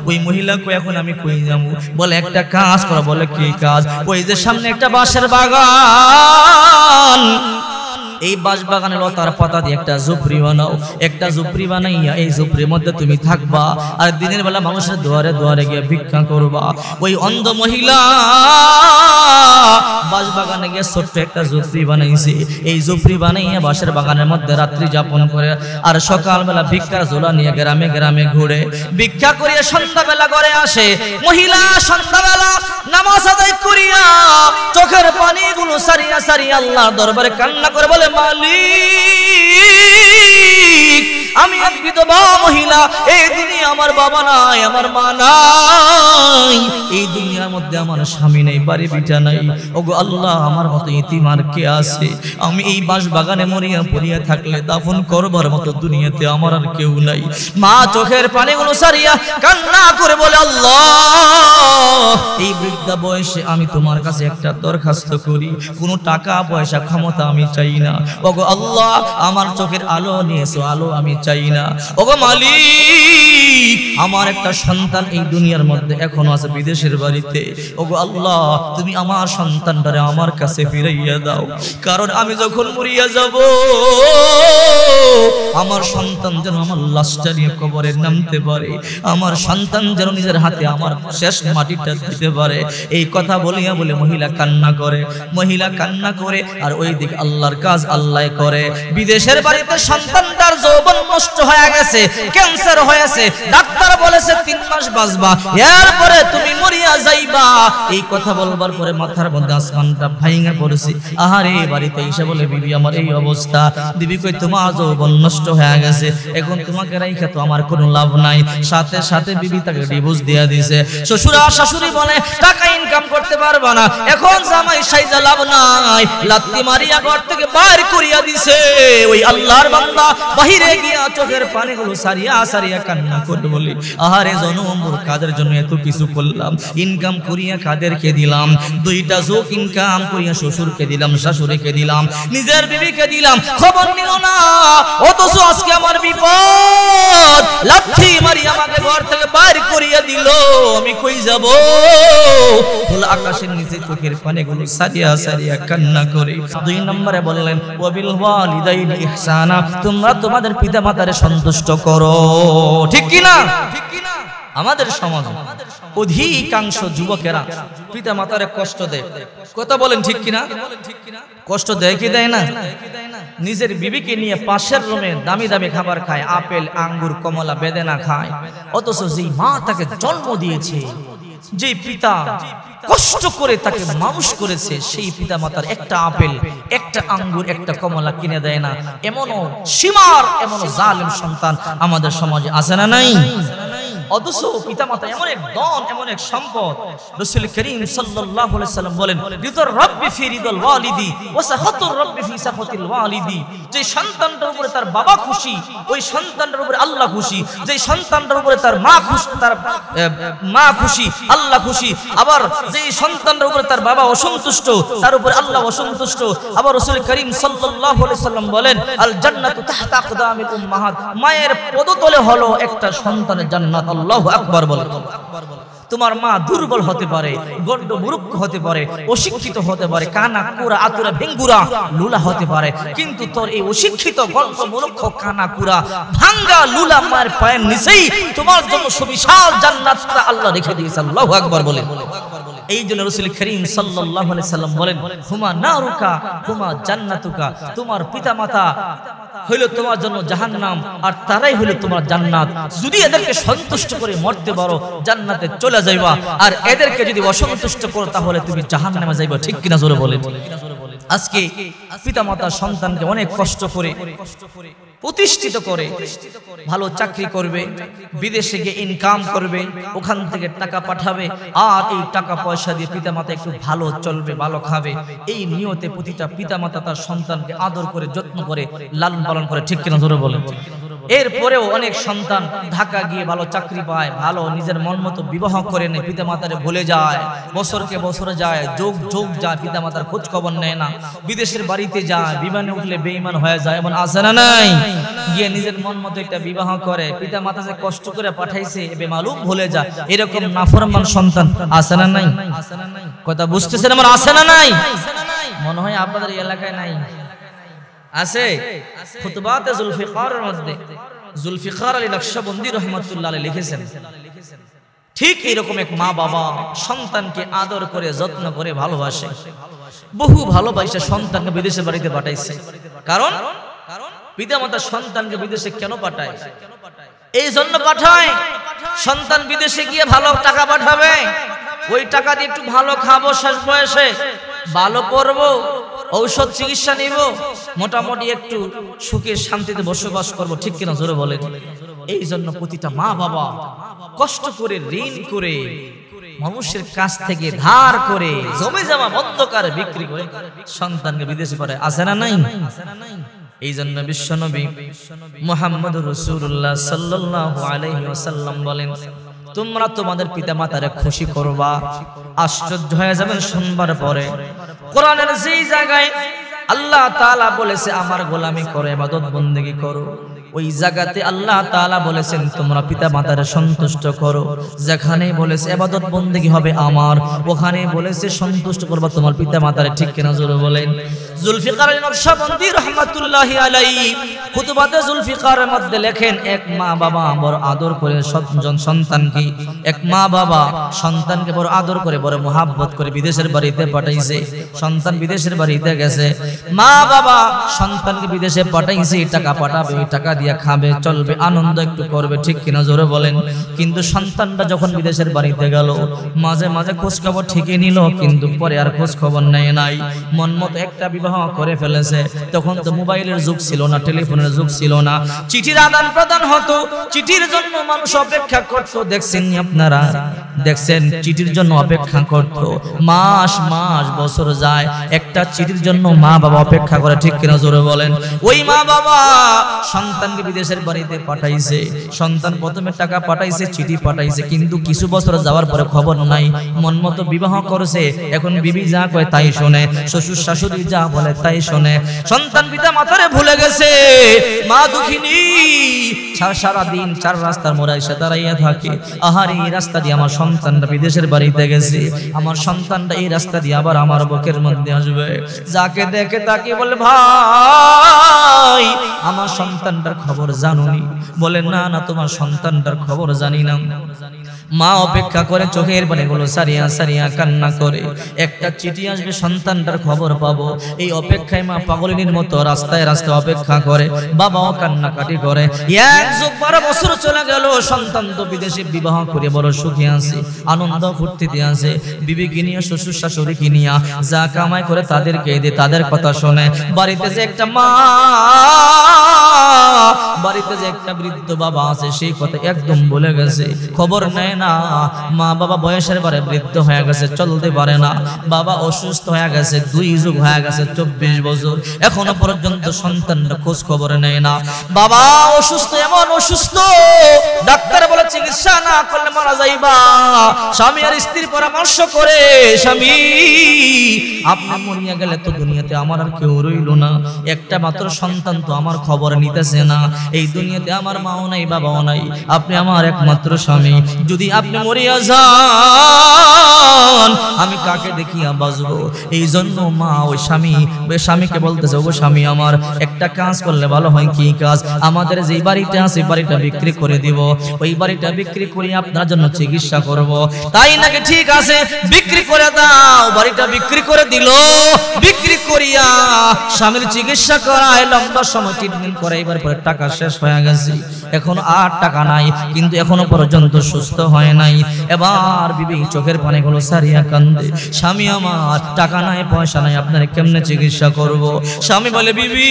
ওই মহিলা কই এখন আমি কই যাব? বলে একটা কাজ করা। বলে কি কাজ? ওই যে সামনে একটা বাঁশের বাগান, এই বাঁশ বাগানের লতার পাতা দিয়ে একটা ঝুপড়ি বানাও। একটা ঝুপড়ি বানাইয়া এই ঝুপড়ির মধ্যে তুমি থাকবা, আর দিনের বেলা মানুষের দুয়ারে দুয়ারে গিয়ে ভিক্ষা করবা। ওই অন্ধ মহিলা বাঁশ বাগানে গিয়ে ছোট্ট একটা ঝুপড়ি বানাইছে। এই ঝুপড়ি বানাইয়া বাঁশের বাগানের মধ্যে রাত্রি যাপন করে, আর সকালবেলা ভিক্ষার ঝোলা নিয়ে গ্রামে গ্রামে ঘুরে ভিক্ষা করিয়া সন্ধ্যাবেলা ঘরে আসে। মহিলা সন্ধ্যাবেলা নামাজ আদায় করিয়া চোখের পানিগুলো সারিয়া সারিয়া আল্লাহর দরবারে কান্না করে বলে, মালিক, আমি এক বিধবা মহিলা, এই দুনিয়া আমার বাবা নাই, আমার মা নাই, এই দুনিয়ার মধ্যে আমার স্বামী নেই, বাড়ি বিটা নাই। ওগো আল্লাহ, আমার মতো ইতিম আর কে আছে? আমি এই বাঁশ বাগানে মরিয়া পড়িয়া থাকলে দাফন করবার মতো দুনিয়াতে আমার আর কেউ নাই। মা চোখের পানিগুলো সারিয়া কান্না করে বলে, আল্লাহ, এই বৃদ্ধা বয়সে আমি তোমার কাছে একটা দরখাস্ত করি, কোনো টাকা পয়সা ক্ষমতা আমি চাই না। ওগো আল্লাহ, আমার চোখের আলো নিয়েছো, আলো আমি চাই না। ওগো মালিক, আমার একটা সন্তান এই দুনিয়ার মধ্যে এখনো আছে বিদেশের বাড়িতে। ওগো আল্লাহ, তুমি আমার সন্তানটারে আমার কাছে ফিরাইয়া দাও, কারণ আমি যখন মরিয়া যাব আমার সন্তান যেন আমার লাশটা নিয়ে কবরে নামতে পারে, আমার সন্তান যেন নিজের হাতে আমার শেষ মাটিটা দিতে পারে। এই কথা বলিয়া বলে মহিলা কান্না করে, মহিলা কান্না করে, আর ওই দিক আল্লাহর কাজ আল্লাহ করে। বিদেশের বাড়িতে সন্তানটার যৌবন নষ্ট হয়ে গেছে, ক্যান্সার হয়েছে, ডাক্তার বলেছে 3 মাস বাঁচবা, এরপরে তুমি মরিয়া যাইবা। এই কথা বলবার পরে মাথার মধ্যে আসমানটা ভাঙা পড়েছে। আহারে, বাড়িতে এসে বলে, বিবি আমার এই অবস্থা। বিবি কই, তোমার যৌবন নষ্ট হয়ে গেছে, এখন তোমাকে রাইখা তো আমার কোনো লাভ নাই। সাথে সাথে বিবি তাকে ডিভোর্স দিয়ে দিয়েছে। শ্বশুর আর শাশুড়ি বলে, টাকা ইনকাম করতে পারবা না, এখন জামাই সাইজা লাভ নাই, লাত্তি মারিয়া ঘর থেকে বাইর করিয়া দিছে। ওই আল্লাহর বান্দা বাহিরে গিয়া চোখের পানিগুলো সারিয়া সারিয়া কান্না করে বলি, আহারে জনমর কাদের জন্য এত কিছু করলাম, ইনকাম করিয়া কাদেরকে দিলাম, 2টা চোখ ইনকাম করিয়া শ্বশুরকে দিলাম, শাশুড়িকে দিলাম, নিজের বিবিকে দিলাম, খবর নিল না। অথচ আজকে আমার বিপদ, লাঠি মারি আমাকে ঘর থেকে বাইর করিয়া দিল, আমি কই যাব? খোলা আকাশের নিচে চোখের পানিগুলো সারিয়া সারিয়া কান্না করে 2 নম্বরে বললেন, ওয়াবিল ওয়ালিদাইনি ইহসানা, তোমরা তোমাদের পিতামাতারে সন্তুষ্ট করো। ঠিক কি না? আমাদের সমাজ অধিকাংশ যুবকেরা পিতামাতারে কষ্ট দেয়। কথা বলেন ঠিক কিনা? কষ্ট দেয় কি দেয় না? নিজের বিবিকে নিয়ে পাশের রুমে দামি দামি খাবার খায়, আপেল, আঙ্গুর, কমলা, বেদেনা খায়। অথচ যেই মা তাকে জন্ম দিয়েছে, যে পিতা কষ্ট করে তাকে মানুষ করেছে, সেই পিতা মাতার একটা আপেল, একটা আঙ্গুর, একটা কমলা কিনে দেয় না। এমনও সীমার, এমনও জালেম সন্তান আমাদের সমাজে আছে না নাই? অথচ পিতামাতা এমন এক ধন, এমন এক সম্পদ। রাসূল করিম সাল্লাল্লাহু আলাইহি সাল্লাম বলেন, রিদার রাব্বি ফি রিদাল ওয়ালিদি ওয়া সাখাতুর রাব্বি ফি সাখাতিল ওয়ালিদি। যে সন্তানটার উপরে তার বাবা খুশি, ওই সন্তানটার উপরে আল্লাহ খুশি। যে সন্তানটার উপরে তার মা খুশি, তার মা খুশি, আল্লাহ খুশি। আবার যে সন্তানটার উপরে তার বাবা অসন্তুষ্ট, তার উপরে আল্লাহ অসন্তুষ্ট। আবার রাসূল করিম সাল্লাল্লাহু আলাইহি সাল্লাম বলেন, আল জান্নাতু তাহতা আকদামিল উম্মাহাত, মায়ের পদতলে হলো একটা সন্তানের জান্নাত। আল্লাহু আকবার বলেন। তোমার মা দুর্বল হতে পারে, গণ্ড মূর্খ হতে পারে, অশিক্ষিত হতে পারে, কানা কুরা আতুরা ভেঙ্গুরা লুলা হতে পারে, কিন্তু তোর এই অশিক্ষিত গণ্ড মূর্খ কানা কুরা ভাঙ্গা লুলা মায়ের পায়ের নিচেই তোমার জন্য সুবিশাল জান্নাতটা আল্লাহ রেখে দিয়েছে। আল্লাহু আকবার বলেন। এই জন্য রাসূল করিম সাল্লাল্লাহু আলাইহি সাল্লাম বলেন, হুমা নারুকা হুমা জান্নাতুকা, তোমার পিতামাতা হইল তোমার জন্য জাহান্নাম, আর তারাই হইল তোমার জান্নাত। যদি এদেরকে সন্তুষ্ট করে মরতে পারো, জান্নাতে চলে যাইবা, আর এদেরকে যদি অসন্তুষ্ট করো, তাহলে তুমি জাহান্নামে যাইবা। ঠিক কিনা জোরে বলেন। আজকে পিতামাতা সন্তানকে অনেক কষ্ট করে প্রতিষ্ঠিত করে, ভালো চাকরি করবে, বিদেশে গিয়ে ইনকাম করবে, ওখান থেকে টাকা পাঠাবে, আর এই টাকা পয়সা দিয়ে পিতামাতা একটু ভালো চলবে, ভালো খাবে। এই নিয়তে প্রতিটা পিতামাতা তার সন্তানকে আদর করে, যত্ন করে, লালন পালন করে। ঠিক কিনা জোরে বলেন। এরপরেও অনেক সন্তান ঢাকা গিয়ে ভালো চাকরি পায়, ভালো নিজের মন মতো বিবাহ করে নেয়, পিতা মাতারে ভুলে যায়, বছরকে বছরে যায়, যোগ যোগ যায়, পিতা মাতার খোঁজ খবর নেয় না, বিদেশের বাড়িতে যায়, বিমানে উঠলে বেঈমান হয়ে যায়, এমন আছে না নাই? গিয়ে নিজের মন মতো একটা বিবাহ করে, পিতা মাতা যে কষ্ট করে পাঠাইছে বেমালুম ভুলে যায়, এরকম নাফরমান সন্তান আছে না নাই? কথা বুঝতেছেন আমার? আছে না নাই? মনে হয় আপনাদের এলাকায় নাই, আছে। খুতবাতে জুলফিকারের মধ্যে জুলফিকার আলী নকশবন্দি রহমাতুল্লাহ আলাইহি লিখেছেন, ঠিক এরকম এক মা বাবা সন্তানকে আদর করে যত্ন করে ভালোবাসে, বহু ভালোবাসে সন্তানকে বিদেশে বাড়িতে পাঠাইছে। কারণ পিতামাতা সন্তানকে বিদেশে কেন পাঠায়? এই জন্য পাঠায়, সন্তান বিদেশে গিয়ে ভালো টাকা পাঠাবে, ওই টাকা দিয়ে একটু ভালো খাবো, শেষ বয়সে ভালো পড়বো, ঔষধ চিকিৎসা নিব, মোটামুটি একটু সুখে শান্তিতে বসবাস করব, ঠিক কিনা জোরে বলেন? এই জন্য প্রতিটা মা বাবা কষ্ট করে, ঋণ করে, মানুষের কাছ থেকে ধার করে, জমি জমা বন্ধকার বিক্রি করে সন্তানকে বিদেশে পাঠায়। আছে না নাই? এই জন্য বিশ্বনবী মুহাম্মদুর রাসূলুল্লাহ সাল্লাল্লাহু আলাইহি ওয়াসাল্লাম বলেন, তোমরা তোমাদের পিতামাতারে খুশি করবা। আশ্চর্য হয়ে যাবেন শুনবার পরে, কোরআনের যেই জায়গায় আল্লাহ তাআলা বলেছে আমার গোলামি করো, ইবাদত বন্দেগী করো, ওই জায়গাতে আল্লাহ তাআলা বলেছেন তোমরা পিতামাতারে সন্তুষ্ট করো। যেখানে বলেছে ইবাদত বন্দেগী হবে আমার, ওখানে বলেছে সন্তুষ্ট করবা তোমার পিতামাতারে, ঠিক কিনা জোরে বলেন? জুলফিকার আলী নকশবন্দি রাহমাতুল্লাহি আলাইহি খুতবাতে জুলফিকারের মধ্যে লেখেন, এক মা বাবা বড় আদর করে সন্তানকে, এক মা বাবা সন্তানকে বড় আদর করে, বড় মোহাব্বত করে বিদেশের বাড়িতে পাঠাইছে। সন্তান বিদেশের বাড়িতে গেছে, মা বাবা সন্তানকে বিদেশে পাঠাইছে, টাকা পাঠাবে, ওই টাকা দিয়ে খাবে, চলবে, আনন্দ একটু করবে, ঠিক কিনা জোরে বলেন? কিন্তু সন্তানটা যখন বিদেশের বাড়িতে গেল, মাঝে মাঝে খোঁজ খবর ঠিকই নিল, কিন্তু পরে আর খোঁজ খবর নেয় নাই, মন মতো একটা বিবাহ করে ফেলেছে। তখন তো মোবাইলের যুগ ছিল না, টেলিফোনের যুগ ছিল না, চিঠির আদান প্রদান হতো, চিঠির জন্য মানুষ অপেক্ষা করত। দেখছেন আপনারা, দেখছেন চিঠির জন্য অপেক্ষা করত, মাস মাস বছর যায়, একটা চিঠির জন্য মা বাবা অপেক্ষা করে, ঠিক কিনা জোরে বলেন? ওই মা বাবা সন্তানকে বিদেশের বাড়িতে পাঠাইছে, সন্তান প্রথমে টাকা পাঠাইছে, চিঠি পাঠাইছে, কিন্তু কিছু বছর যাওয়ার পরে খবর নাই, মন মতো বিবাহ করেছে। এখন বিবি যা কয় তাই শোনে, শ্বশুর শাশুড়ি যা বলে তাই শোনে, সন্তান পিতা মাতারে ভুলে গেছে। মা দুঃখিনী সারা দিন চার রাস্তার মোড়ে এসে দাঁড়াইয়া থাকে, আহার এই রাস্তা দিয়ে আমার সন্তানটা বিদেশের বাড়িতে গেছে, আমার সন্তানটা এই রাস্তা দিয়ে আবার আমার বুকের মধ্যে আসবে। যাকে দেখে তাকে বলে, ভাই আমার সন্তানটার খবর জানুনি? বলে, না না, তোমার সন্তানটার খবর জানি না। মা অপেক্ষা করে, চোখের পানিগুলো সারিয়া সারিয়া কান্না করে, একটা চিঠি আসবে, সন্তানটার খবর পাবো, এই অপেক্ষায় মা পাগলিনীর মতো রাস্তায় রাস্তায় অপেক্ষা করে, বাবাও কান্নাকাটি করে। 12 বছর চলে গেল, সন্তান তো বিদেশে বিবাহ করে বড় সুখী আছে, আনন্দ ফুর্তিতে আছে, বিবিকে নিয়ে, শ্বশুর শাশুড়িকে নিয়ে যা কামাই করে তাদেরকে দিয়ে, তাদের কথা শোনে। বাড়িতে যে একটা মা, বাড়িতে যে একটা বৃদ্ধ বাবা আছে, সেই কথা একদম ভুলে গেছে, খবর নেয় না। মা বাবা বয়সের পরে বৃদ্ধ হয়ে গেছে, চলতে পারে না, বাবা অসুস্থ হয়ে গেছে, 2 যুগ হয়ে গেছে, 24 বছর, এখনো পর্যন্ত সন্তানরা খোঁজ খবর নেয় না। বাবা অসুস্থ, এমন অসুস্থ, ডাক্তার বলে চিকিৎসা না করলে মারা যাইবা। স্বামী আর স্ত্রীর পরামর্শ করে, স্বামী আপনি মরিয়া গেলে তো দুনিয়াতে আমার আর কেউ রইল না, একটা মাত্র সন্তান তো আমার খবর নিতেছে না, এই দুনিয়াতে আমার মাও নাই, বাবাও নাই, আপনি আমার একমাত্র স্বামী, যদি আপনি মরিয়া যান আমি কাকে দেখিয়া বাঁচবো? এই জন্য মা ওই স্বামীকে বলতেছে, ও স্বামী আমার, একটা কাজ করলে ভালো হয়। কি কাজ? আমাদের যে বাড়িটা আছে, বাড়িটা বিক্রি করে দিব, ওই বাড়িটা বিক্রি করে আপনার জন্য চিকিৎসা করব। তাই নাকি? ঠিক আছে, বিক্রি করে দাও। বাড়িটা বিক্রি করে দিল, বিক্রি করিয়া স্বামীর চিকিৎসা করায়, লম্বা সময় ট্রিটমেন্ট করাইবার পরে টাকা শেষ হয়ে গেছে, এখন আর টাকা নাই, কিন্তু এখনো পর্যন্ত সুস্থ হয় নাই। এবার বিবি চোখের পানিগুলো সারিয়া কান্দে, স্বামী আমার, টাকা নাই, পয়সা নাই, আপনার কেমনে চিকিৎসা করব? স্বামী বলে, বিবি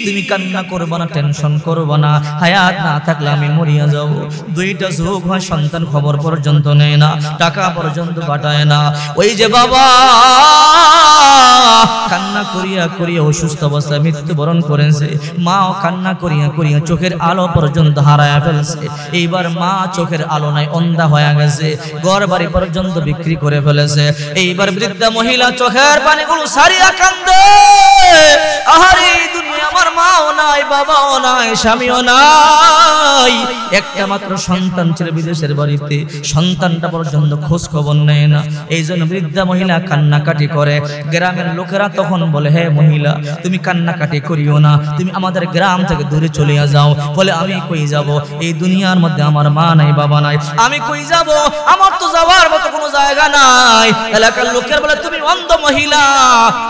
তুমি কান্না করবা না, টেনশন করবা না, হায়াত না থাকলে আমি মরিয়া যাব। দুইটা চোখ হয়, সন্তান খবর পর্যন্ত নেয় না, টাকা পর্যন্ত পাঠায় না। ওই যে বাবা কান্না করিয়া করিয়া অসুস্থ অবস্থায় মৃত্যুবরণ করেছে, মাও কান্না করিয়া করিয়া চোখের আলো পর্যন্ত হারায়া ফেলছে। এইবার মা চোখের আলো নাই, অন্ধা হয়ে গেছে, ঘর বাড়ি পর্যন্ত বিক্রি করে ফেলেছে। এইবার বৃদ্ধা মহিলা চোখের পানিগুলো সারিয়া কান্দে, আহারে দুনিয়া আমার মাও নাই, বাবাও নাই, স্বামীও নাই, একটা মাত্র সন্তান ছিল বিদেশের বাড়িতে, সন্তানটা পর্যন্ত খোঁজ খবর নেয় না। এই জন্য বৃদ্ধা মহিলা কান্নাকাটি করে। গ্রামের লোকেরা তখন বলে, হে মহিলা তুমি কান্নাকাটি করিও না, তুমি আমাদের গ্রাম থেকে দূরে চলে যাও। বলে আমি কই যাব, এই দুনিয়ার মধ্যে আমার মা নাই, বাবা নাই, আমি কই যাব, আমার তো যাওয়ার মতো কোনো জায়গা নাই। এলাকার লোকের বলে, তুমি অন্ধ মহিলা,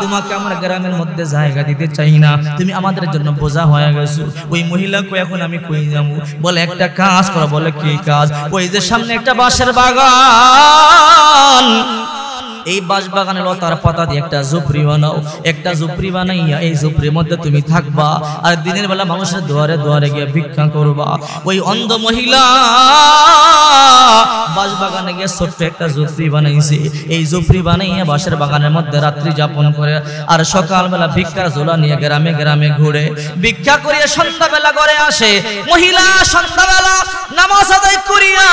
তোমাকে আমরা গ্রামের মধ্যে জায়গা দিতে চাই না, তুমি আমাদের জন্য বোঝা হয়ে গেছো। ওই মহিলা কই এখন আমি কই যাব? বলে একটা কাজ করো। বলে কি কাজ? ওই যে সামনে একটা বাঁশের বাগান, এই বাঁশ বাগানের লতার পাতা দিয়ে একটা ঝুপড়ি বানাও, একটা ঝুপড়ি বানাইয়া এই ঝুপড়ির মধ্যে তুমি থাকবা, আর দিনের বেলা মানুষের দুয়ারে দুয়ারে গিয়ে ভিক্ষা করবা। ওই অন্ধ মহিলা বাঁশ বাগানে গিয়ে ছোট্ট একটা ঝুপড়ি বানাইছে, এই ঝুপড়ি বানাইয়া বাঁশের বাগানের মধ্যে রাত্রি যাপন করে, আর সকালবেলা ভিক্ষার ঝোলা নিয়ে গ্রামে গ্রামে ঘুরে ভিক্ষা করিয়া সন্ধ্যাবেলা ঘরে আসে। মহিলা সন্ধ্যাবেলা নামাজ আদায় করিয়া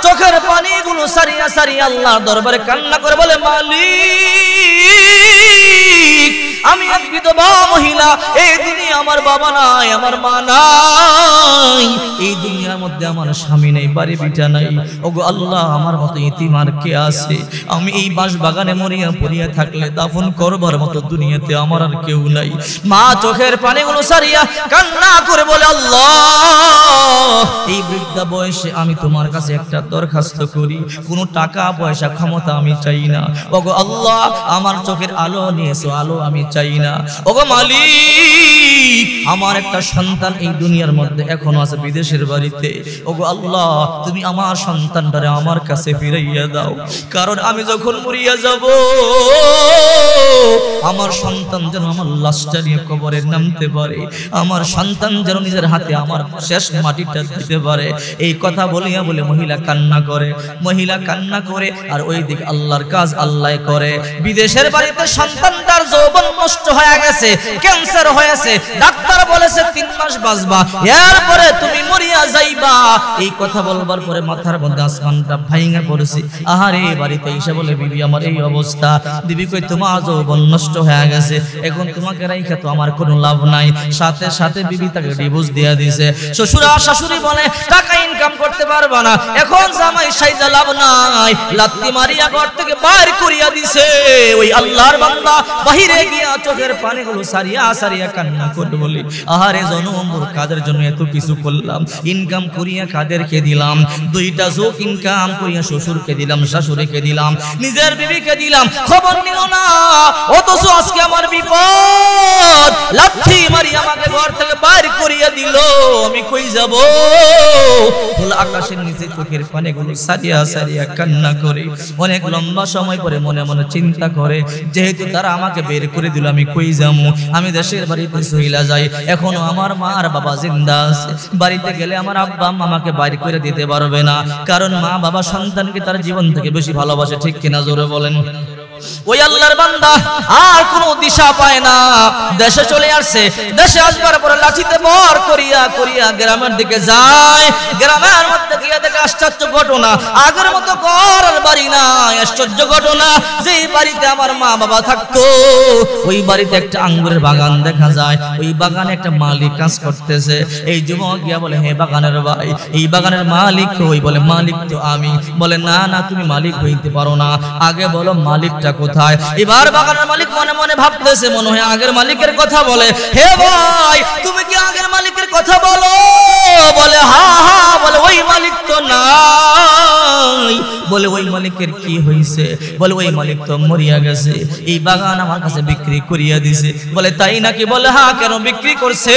চোখের পানিগুলো সারিয়া সারিয়া আল্লাহর দরবারে কান্না করে বলে, মালিক আমি এক বিধবা মহিলা, এই দুনিয়া আমার বাবা নাই, আমার মা নাই, এই দুনিয়ার মধ্যে আমার স্বামী নেই, বাড়ি বিটা নাই, ওগো আল্লাহ আমার মতো ইতিম আর কে আছে? আমি এই বাঁশ বাগানে মরিয়া পড়িয়া থাকলে দাফন করবার মতো দুনিয়াতে আমার আর কেউ নাই। মা চোখের পানিগুলো সারিয়া কান্না করে বলে, আল্লাহ এই বৃদ্ধা বয়সে আমি তোমার কাছে একটা দরখাস্ত করি, কোনো টাকা পয়সা ক্ষমতা আমি চাই না, ওগো আল্লাহ আমার চোখের আলো নিয়েছো, আলো আমি চাই না। ওগো মালিক আমার একটা সন্তান এই দুনিয়ার মধ্যে এখনো আছে বিদেশের বাড়িতে, ওগো আল্লাহ তুমি আমার সন্তানটারে আমার কাছে ফিরাইয়া দাও, কারণ আমি যখন মরিয়া যাব আমার সন্তান যেন আমার লাশটা নিয়ে কবরে নামতে পারে, আমার সন্তান যেন নিজের হাতে আমার শেষ মাটিটা দিতে পারে। এই কথা বলিয়া বলে মহিলা কান্না করে, মহিলা কান্না করে, আর ওই দিক আল্লাহর কাজ আল্লাহ করে। বিদেশের বাড়িতে সন্তানটার যৌবন নষ্ট হয়ে গেছে, ক্যান্সার হয়েছে, ডাক্তার বলেছে 3 মাস বাঁচবা, এরপরে তুমি মরিয়া যাইবা। এই কথা বলবার পরে মাথার মধ্যে আসমানটা ভাঙা পড়েছে। আহারে বাড়িতে এসে বলে, বিবি আমার এই অবস্থা। বিবি কই, তোমার যৌবন নষ্ট হয়ে গেছে, এখন তোমাকে রাইখা তো আমার কোনো লাভ নাই। সাথে সাথে বিবি তাকে ডিভোর্স দিয়া দিয়েছে। শ্বশুরা শাশুড়ি বলে, টাকা ইনকাম করতে পারবা না, এখন জামাই সাইজা লাভ নাই, লাত্তি মারিয়া ঘর থেকে বাইর করিয়া দিছে। ওই আল্লাহর বান্দা বাহিরে গিয়া চোখের পানিগুলো সারিয়া সারিয়া কান্না করে বলি, আহারে জনম মোর কাদের জন্য এত কিছু করলাম, ইনকাম করিয়া কাদেরকে দিলাম, 2টা চোখ ইনকাম করিয়া শ্বশুরকে দিলাম, শাশুড়িকে দিলাম, নিজের বিবিকে দিলাম, খবর নিল না, অথচ আজকে আমার বিপদ, লাথি মারি আমাকে ঘর থেকে বাইর করিয়া দিল, আমি কই যাব? খোলা আকাশের নিচে চোখের পানিগুলো সারিয়া সারিয়া কান্না করে অনেক লম্বা সময় পরে মনে মনে চিন্তা করে, যেহেতু তারা আমাকে বের করে দিল, আমি কই যাবো? আমি দেশের বাড়িতে চইলা যাই, এখনো আমার মা আর বাবা জিন্দা আছে, বাড়িতে গেলে আমার আব্বা আম্মা আমাকে বাইর করে দিতে পারবে না, কারণ মা বাবা সন্তানকে তার জীবন থেকে বেশি ভালোবাসে, ঠিক কিনা জোরে বলেন? ওই আল্লাহর বান্দা আর কোনো দিশা পায় না, দেশে চলে আসছে। দেশে আসবার পরে লাঠিতে বর করিয়া করিয়া গ্রামের দিকে যায়। গ্রামের মধ্যে গিয়ে দেখে আশ্চর্য ঘটনা, আগের মতো ঘর আর বাড়ি নাই। আশ্চর্য ঘটনা, যেই বাড়িতে আমার মা বাবা থাকতো ওই বাড়িতে একটা আঙ্গুরের বাগান দেখা যায়। ওই বাগানে একটা মালিক কাজ করতেছে। এই যুবক গিয়া বলে, হে বাগানের ভাই, এই বাগানের মালিক কই? বলে, মালিক তো আমি। বলে, না না, তুমি মালিক হইতে পারো না, আগে বলো মালিকটা কোথায়? এবার বাগানের মালিক মনে মনে ভাবতেছে, মনে হয় আগের মালিকের কথা বলে। হে ভাই, তুমি কি আগের মালিকের কথা বলো? বলে, হ্যাঁ হ্যাঁ। বলে, ওই মালিক তো নাই। বলে, ওই মালিকের কি হইছে? বলে, ওই মালিক তো মরিয়া গেছে, এই বাগান আমার কাছে বিক্রি করিয়া দিছে। বলে, তাই নাকি? বলে, হ্যাঁ। কেন বিক্রি করছে?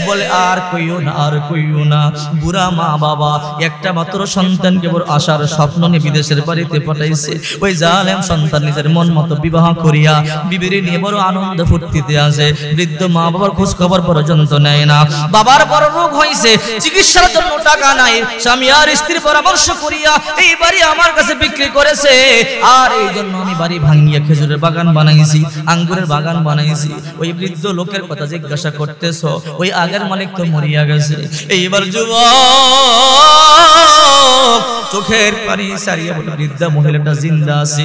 বলে আর কইও না, আর কইও না। বুড়া মা বাবা একটা মাত্র সন্তানকে বড় আশার স্বপ্ন নিয়ে বিদেশের বাড়িতে পাঠাইছে। ওই জালেম সন্তান নিজের মন মতো বিবাহ করিয়া বিবিরে নিয়ে বড় আনন্দ ফুর্তিতে আছে। বৃদ্ধ মা বাবার খোঁজ খবর পর্যন্ত নেয় না। বাবার বড় রোগ হয়েছে, চিকিৎসার জন্য টাকা নাই। স্বামী আর স্ত্রী পরামর্শ করিয়া এই বাড়ি আমার কাছে বিক্রি করেছে, আর এই জন্য আমি বাড়ি ভাঙিয়া খেজুরের বাগান বানাইছি, আঙ্গুরের বাগান বানাইছি। ওই বৃদ্ধ লোকের কথা জিজ্ঞাসা করতেছ, ওই আগের মালিক তো মরিয়া গেছে। এইবার যুবক চোখের পানি সারিয়া বলে, বৃদ্ধা মহিলাটা জিন্দা আছে?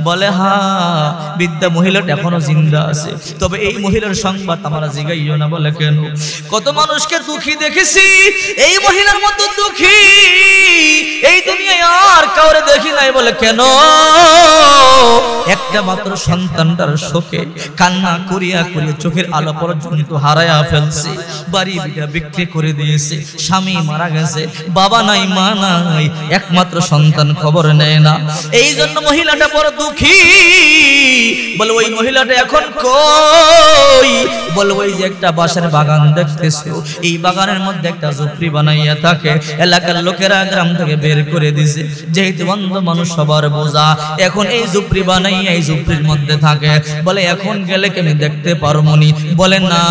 বলে হ্যাঁ, বৃদ্ধা মহিলাটা এখনো জিন্দা আছে, তবে এই মহিলার সংবাদ আমরা জিগাইও না। বলে কেন? কত মানুষকে দুঃখী দেখেছি, এই মহিলার মতো দুঃখী এই দুনিয়ায় আর কাউরে দেখি নাই। বলে কেন? একটা মাত্র সন্তানটার শোকে কান্না করিয়া করিয়া চোখের আলো পর্যন্ত হারায়া ফেলছে। বাড়ি বিটা বিক্রি করে দিয়েছে, স্বামী মারা গেছে, বাবা নাই মা নাই, একমাত্র সন্তান খবর নেয় না। এই জন্য মহিলাটা বড় দুঃখী। বলে ওই মহিলাটা এখন কই? বলে ওই যে একটা বাঁশের বাগান দেখতেছো, এই বাগানের মধ্যে একটা ঝুপড়ি বানাইয়া থাকে। এলাকার লোকেরা গ্রাম থেকে বের করে দিছে, যেহেতু অন্ধ মানুষ সবার বোঝা। এখন এই ঝুপড়ি বানাইয়া এই ঝুপড়ির মধ্যে থাকে। বলে এখন গেলে কি আমি দেখতে পারবো নি? বলে না,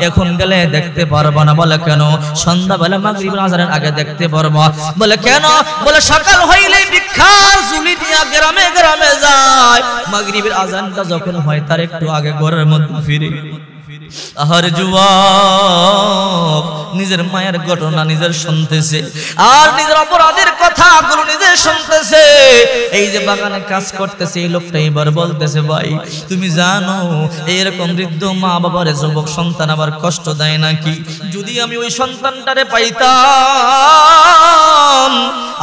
এখন গেলে দেখতে পারবো না। বলে কেন? সন্ধ্যাবেলা মাগরিবের আজানের আগে দেখতে পারবো। বলে কেন? বলে সকাল হইলে ভিক্ষার ঝুলি নিয়ে গ্রামে গ্রামে যায়, মাগরিবের আজানটা যখন হয় তার একটু আগে ঘরের মধ্যে ফিরে। আহার যুবক নিজের মায়ের ঘটনা নিজের শুনতেছে, আর নিজের অপরাধের কথাগুলো নিজে শুনতেছে। এই যে বাগানে কাজ করতেছে এই লোকটা এবার বলতেছে, ভাই তুমি জানো এরকম বৃদ্ধ মা বাবার যুবক সন্তান আবার কষ্ট দেয় নাকি? যদি আমি ওই সন্তানটারে পাইতাম,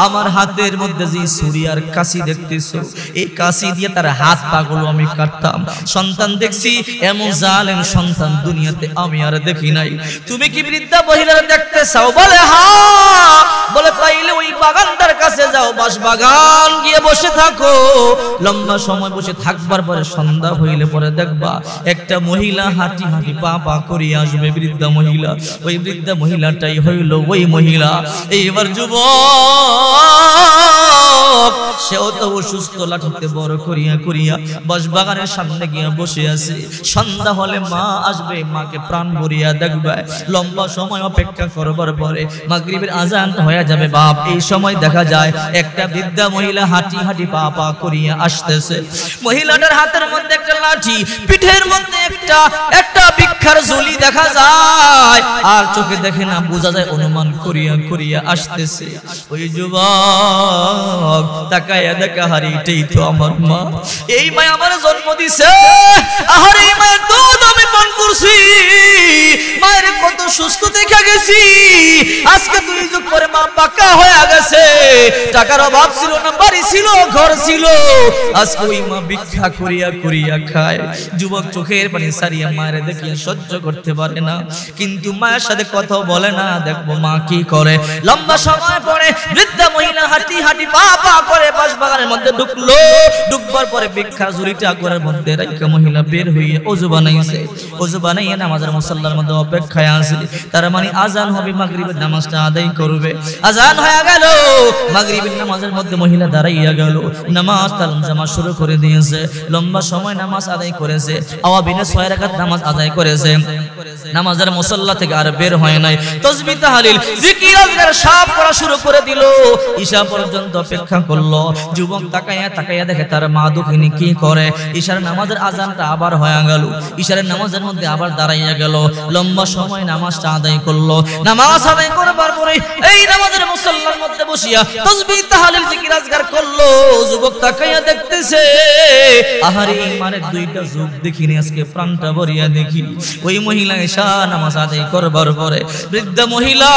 আমার হাতের মধ্যে যে ছুরি আর কাশি দেখতেছো, এই কাশি দিয়ে তার হাত পাগুলো আমি কাটতাম। সন্তান দেখছি, এমন জালেম সন্তান দুনিয়াতে আমি আর দেখি নাই। তুমি কি বৃদ্ধা মহিলার দেখতে চাও? বলে হ্যাঁ। বলে তাইলে ওই বাগানটার কাছে যাও, বাঁশ বাগান গিয়ে বসে থাকো। লম্বা সময় বসে থাকবার পরে সন্ধ্যা হইলে পরে দেখবা একটা মহিলা হাঁটি হাঁটি পা পা করিয়ে আসবে। বৃদ্ধা মহিলা, ওই বৃদ্ধা মহিলাটাই হইল ওই মহিলা। এইবার যুবক সেও তো অসুস্থ, লাঠিতে বড় করিয়া করিয়া বাঁশ বাগানের সামনে গিয়ে বসে আছে। সন্ধ্যা হলে মা আসবে, মাকে প্রাণ ভরিয়া দেখবে। লম্বা সময় অপেক্ষা করবার পরে মাগরিবের আজান হয়ে যাবে। বাপ এই সময় দেখা যায় একটা বৃদ্ধা মহিলা হাঁটি হাঁটি পা পা করিয়া আসতেছে। মহিলাটার হাতের মধ্যে একটা লাঠি, পিঠের মধ্যে একটা ভিক্ষার ঝুলি দেখা যায়, আর চোখে দেখে না, বোঝা যায় অনুমান করিয়া করিয়া আসতেছে। ওই যুবক তাকায়া দেখা, হারি এটাই তো আমার মা, এই মা আমার জন্ম দিছে। আর এই মায়ের দুধ আমি পান করছি, মায়ের কত সুস্থ দেখা গেছি। আজকে 2 যুগ পরে মা পাকা হয়ে গেছে। টাকার অভাব ছিল না, বাড়ি ছিল, ঘর ছিল, আজকে ওই মা ভিক্ষা করিয়া করিয়া খায়। যুবক চোখের পানি সারিয়া মায়ের দেখিয়া সহ্য করতে পারে না, কিন্তু মায়ের সাথে কথা বলে না। দেখবো মা কি করে। লম্বা সময় পরে বৃদ্ধা মহিলা হাঁটি হাঁটি পা পা করে বাঁশ বাগানের মধ্যে ঢুকলো। ঢুকবার পরে ভিক্ষার ঝুড়িটা ঘরের মধ্যে রাইখা মহিলা বের হইয়া ওযু বানাইছে। ওযু বানাইয়া নামাজের মুসাল্লার মধ্যে অপেক্ষায় আছে। তার মানে আজান হবে, মাগরিবের নামাজটা আদায় করবে। আজান হয়ে গেল, মাগরিবের নামাজের মধ্যে মহিলা দাঁড়াইয়া গেল, নামাজ তালাম জামা শুরু করে দিয়েছে। লম্বা সময় নামাজ আদায় করেছে, আওয়াবিনে 6 রাকাত নামাজ আদায় করেছে। নামাজের মুসাল্লা থেকে আর বের হয় নাই। তাসবিহ তাহলিল জিকির আজকার সব করা শুরু করে দিল। ঈশা পর্যন্ত অপেক্ষা করলো। যুবক তাকাইয়া তাকাইয়া দেখে তার মা দুঃখিনী কি করে। ঈশার নামাজের আজানটা আবার হয়ে গেল। ঈশার নামাজের মধ্যে আবার দাঁড়াইয়া গেল। লম্বা সময় নামাজটা আদায় করলো। নামাজ আদায় করবার পরে এই নামাজের মুসাল্লার মধ্যে বসিয়া তাসবিহ তাহলিল জিকির আজকার করলো। যুবক তাকাইয়া দেখতেছে, আহারে মানে 2টা যুগ দেখিনি, আজকে প্রাণটা ভরিয়া দেখি। ওই মহিলা ঈশা নামাজ আদায় করবার পরে বৃদ্ধা মহিলা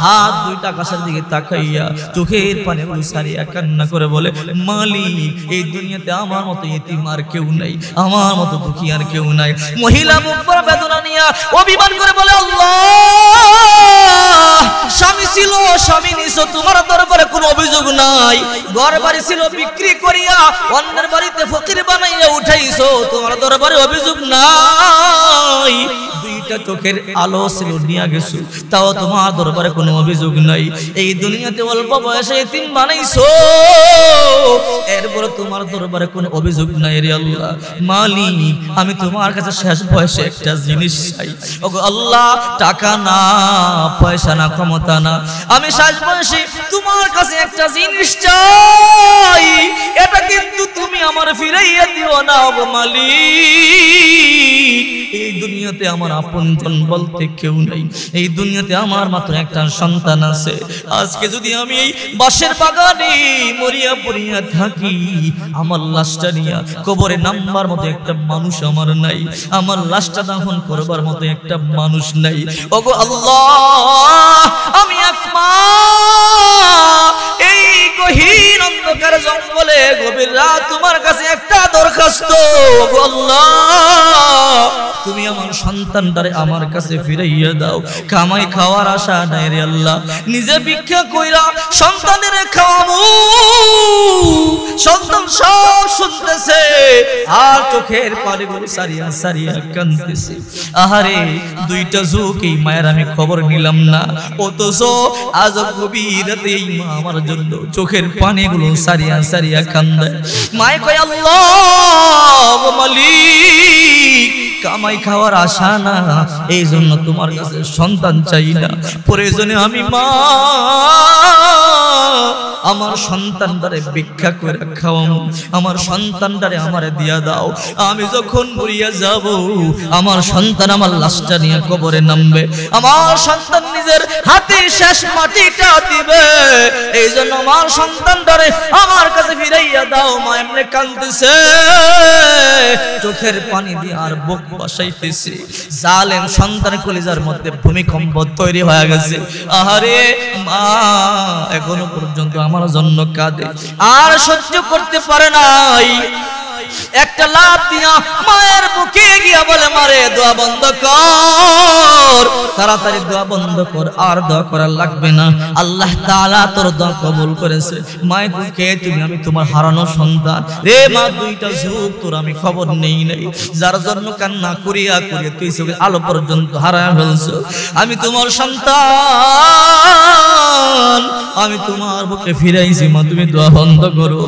হাত 2টা আকাশের দিকে তাকাইয়া চোখের পানি সারিয়া কান্না করে বলে, মালিক এই দুনিয়াতে আমার মতো ইতিম আর কেউ নাই, আমার মতো দুঃখী আর কেউ নাই। মহিলা মুখ ভরা বেদনা নিয়া অভিমান করে বলে, আল্লাহ স্বামী ছিল, স্বামী নিছো, তোমার দরবারে কোনো অভিযোগ নাই। ঘর বাড়ি ছিল বিক্রি করিয়া অন্যের বাড়িতে ফকির বানাইয়া উঠাইছো, তোমার দরবারে অভিযোগ নাই। দুইটা চোখের আলো ছিল নিয়ে গেছো, তাও তোমার দরবারে কোনো অভিযোগ নাই। এই দুনিয়াতে অল্প বয়সে এতিম বানাইছো, এরপর তোমার দরবারে কোনো অভিযোগ নাই। রে আল্লাহ মালিক, আমি তোমার কাছে শেষ বয়সে একটা জিনিস চাই। ওগো আল্লাহ, টাকা না, পয়সা না, ক্ষমতা না, আমি শেষ বয়সে তোমার কাছে একটা জিনিস চাই। এটা কিন্তু তুমি আমার ফিরাইয়া দিও না। ওগো মালিক, এই দুনিয়াতে আমার আপনজন বলতে কেউ নাই। এই দুনিয়াতে আমার মাত্র একটা সন্তান আছে। আজকে যদি আমি এই বাঁশের বাগানে মরিয়া পড়িয়া থাকি, আমার লাশটা নিয়ে কবরে নামবার মতো একটা মানুষ আমার নাই, আমার লাশটা দাফন করবার মতো একটা মানুষ নাই। ওগো আল্লাহ, আমি একমা এই গহীন অন্ধকার জঙ্গলে গভীর রাত তোমার কাছে একটা দরখাস্ত। ওগো আল্লাহ, তুমি আমার সন্তানটারে আমার কাছে ফিরাইয়া দাও। কামাই খাওয়ার আশা নাই রে আল্লাহ, নিজে ভিক্ষা কইরা সন্তানের খাওয়াবো। সন্তান সব শুনতেছে আর চোখের পানিগুলো সারিয়া সারিয়া কাঁদতেছে। আহারে, দুইটা যুগ এই মায়ের আমি খবর নিলাম না, অথচ আজ গভীর রাতে এই মা আমার জন্য চোখের পানিগুলো সারিয়া সারিয়া কান্দে। মায়ে কয়, আল্লাহ মালিক, কামাই খাওয়ার আশা না, এই জন্য তোমার কাছে সন্তান চাই না। প্রয়োজনে আমি মা আমার সন্তানটারে ভিক্ষা করে খাওয়াও, আমার সন্তানটারে আমারে দিয়া দাও। আমি যখন মরিয়া যাব, আমার সন্তান আমার লাশটা নিয়ে কবরে নামবে, আমার সন্তান নিজের হাতে শেষ মাটিটা দিবে। এই জন্য আমার সন্তানটারে আমার কাছে ফিরাইয়া দাও। মা এমনি কাঁদতেছে, চোখের পানি দিয়ে আর বুক বাসাইতেছে। জালেম সন্তানের কলিজার মধ্যে ভূমিকম্প তৈরি হয়ে গেছে। আহারে মা এখনো পর্যন্ত আমার জন্য কাঁদে, আর সহ্য করতে পারে নাই। একটা লাফ দিয়া মায়ের বুকে গিয়া বলে, মারে দোয়া বন্ধ কর, তাড়াতাড়ি দোয়া বন্ধ কর, আর দোয়া করার লাগবে না, আল্লাহ তাআলা তোর দোয়া কবুল করেছে। মায়ের বুকে তুমি, আমি তোমার হারানো সন্তান রে মা, দুইটা যুগ তোর আমি খবর নেই নাই, যার জন্য কান্না করিয়া করিয়া তুই চোখের আলো পর্যন্ত হারায় ফেলছো। আমি তোমার সন্তান, আমি তোমার বুকে ফিরাইছি মা, তুমি দোয়া বন্ধ করো।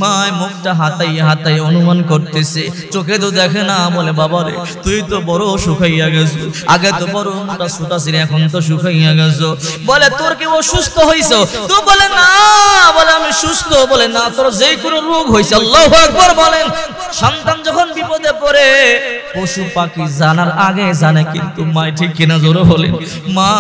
মায় মুখটা হাতাইয়া হাতাইয়া অনুমান করতেছে, চোখে তো দেখে না। বলে, বাবা রে, তুই তো বড় শুকাইয়া গেছো, আগে তো বড় মোটা ছোটা ছিল, এখন তো শুকাইয়া গেছো। বলে, তোর কি অসুস্থ হইছো? তো বলে না। বলে, আমি সুস্থ। বলে, না, তোর যে কোনো রোগ হয়েছে। আল্লাহু আকবার বলেন। সন্তান যখন বিপদে পড়ে, পশু পাখি জানার আগে জানে, কিন্তু মা, ঠিক কিনা জোরে বলেন? মা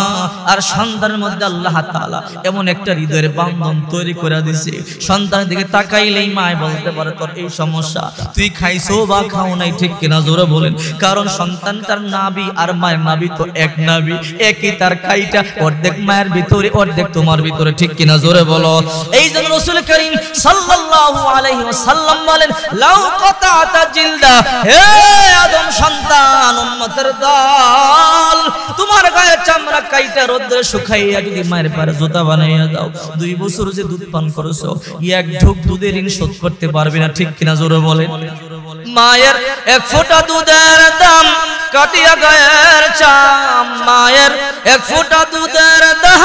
আর সন্তানের মধ্যে আল্লাহ তাআলা এমন একটা হৃদয়ের বান্ধন তৈরি করে দিয়েছে, সন্তানের দিকে তাকাইলেই মা বলতে পারে তোর এই সমস্যা, তুই খাইছো বা খাও নাই, ঠিক কিনা জোরে বলেন? কারণ সন্তান তার নাভি আর মায়ের নাভি তো এক নাভি, একই তার কাইটা, অর্ধেক মায়ের ভিতরে অর্ধেক তোমার ভিতরে, ঠিক কিনা জোরে বলো? এই জন্য রাসূল করিম সাল্লাল্লাহু আলাইহি ওয়াসাল্লাম বলেন, লাউ কাতাতা জিলদা, হে আদম সন্তান, উম্মতের দল, তোমার গায়ের চামড়া কাইটা রোদ্রে শুকাইয়া যদি মায়ের পারে জুতা বানাইয়া দাও, 2 বছর যে দুধ পান করেছো, এক ঢোক দুধের ঋণ শোধ করতে পারবে না, ঠিক কিনা জোরে বলেন? মায়ের এক ফোঁটা দুধের দাম কাটিয়া গায়ের চাম, মায়ের এক ফোঁটা দুধের দাম,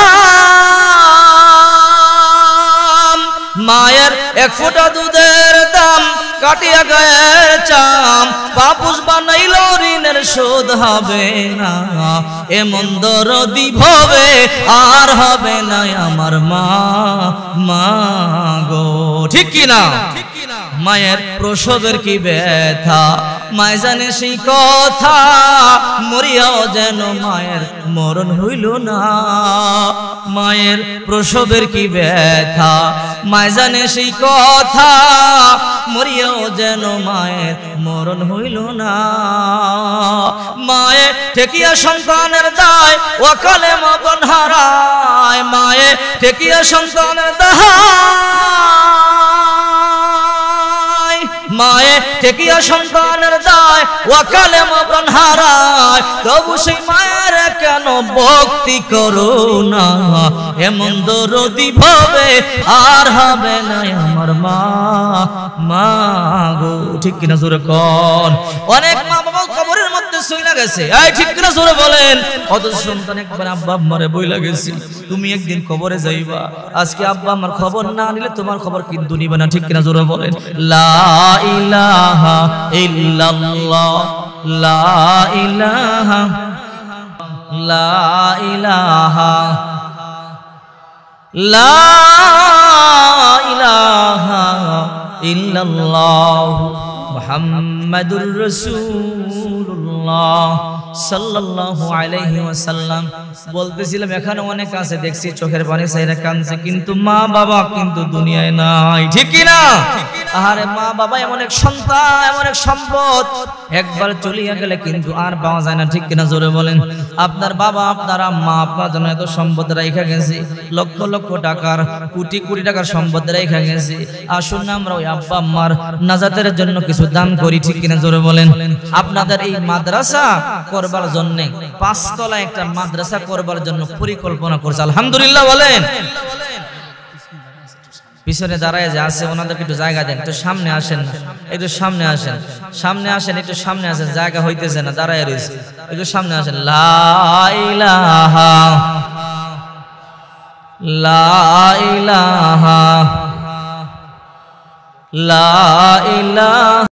মায়ের এক ফোঁটা দুধের দাম কাটিয়া গায়ের চাম, পাপুস বানাইল ঋণের শোধ হবে না, এমন দরদি ভবে আর হবে না আমার মা, মা গো, ঠিক কিনা? মায়ের প্রসবের কি ব্যথা, মায় জানে সেই কথা, মরিয়াও যেন মায়ের মরণ হইল না। মায়ের প্রসবের কি ব্যথা, মায় জানে সেই কথা, মরিয়াও যেন মায়ের মরণ হইল না। মায়ে ঠেকিয়া সন্তানের দায়, ওকালে মা বন হারায়, মায়ে ঠেকিয়া সন্তানের দায়, মায়ে ঠেকিয়া সন্তানের দায় ওয়াকালে মরণ হারায়, তবু সেই মায়ের কেন ভক্তি করো না, এমন দরদি ভাবে আর হবে না আমার মা, মা গো, ঠিক কিনা জোরে কোন? অনেক মা বাবা কবরের মধ্যে শুইলা গেছে, এই ঠিক কিনা জোরে বলেন? অথচ সন্তান একবার আব্বা আম্মারে বইলা গেছি তুমি একদিন কবরে যাইবা, আজকে আব্বা আমার খবর না নিলে তোমার খবর কিন্তু নিবে না, ঠিক কিনা জোরে বলেন? লা ইলাহা ইল্লাল্লাহ, লা ইলাহা, লা ইলাহা, লা ইলাহা ইল্লাল্লাহ মুহাম্মাদুর রাসূলুল্লাহ সাল্লাল্লাহু আলাইহি ওয়াসাল্লাম। বলতেছিলাম এখানে অনেক আছে, দেখছি চোখের পানি ছাইরা কাঁদছে, কিন্তু মা বাবা কিন্তু দুনিয়ায় নাই, ঠিক কি না? আরে মা বাবা এমন এক সন্তান, এমন এক সম্পদ, একবার চলিয়া গেলে কিন্তু আর পাওয়া যায় না, ঠিক কিনা জোরে বলেন? আপনার বাবা আপনার আম্মা আপনার জন্য এত সম্পদ রাইখা গেছে, লক্ষ লক্ষ টাকার, কোটি কোটি টাকার সম্পদ রাইখা গেছে। আসুন না আমরা ওই আব্বা আম্মার নাজাতের জন্য কিছু দান করি, ঠিক কিনা জোরে বলেন? আপনাদের এই মাদ্রাসা করবার জন্য 5 তলায় একটা মাদ্রাসা করবার জন্য পরিকল্পনা করছে, আলহামদুলিল্লাহ বলেন। পিছনে দাঁড়ায় যে আছে ওনাদেরকে একটু জায়গা দেন, একটু সামনে আসেন না, একটু সামনে আসেন, সামনে আসেন, একটু সামনে আসেন, জায়গা হইতেছে না, দাঁড়ায় রয়েছে, একটু সামনে আসেন। লা ইলাহা, লা ইলাহা, লা ইলাহা।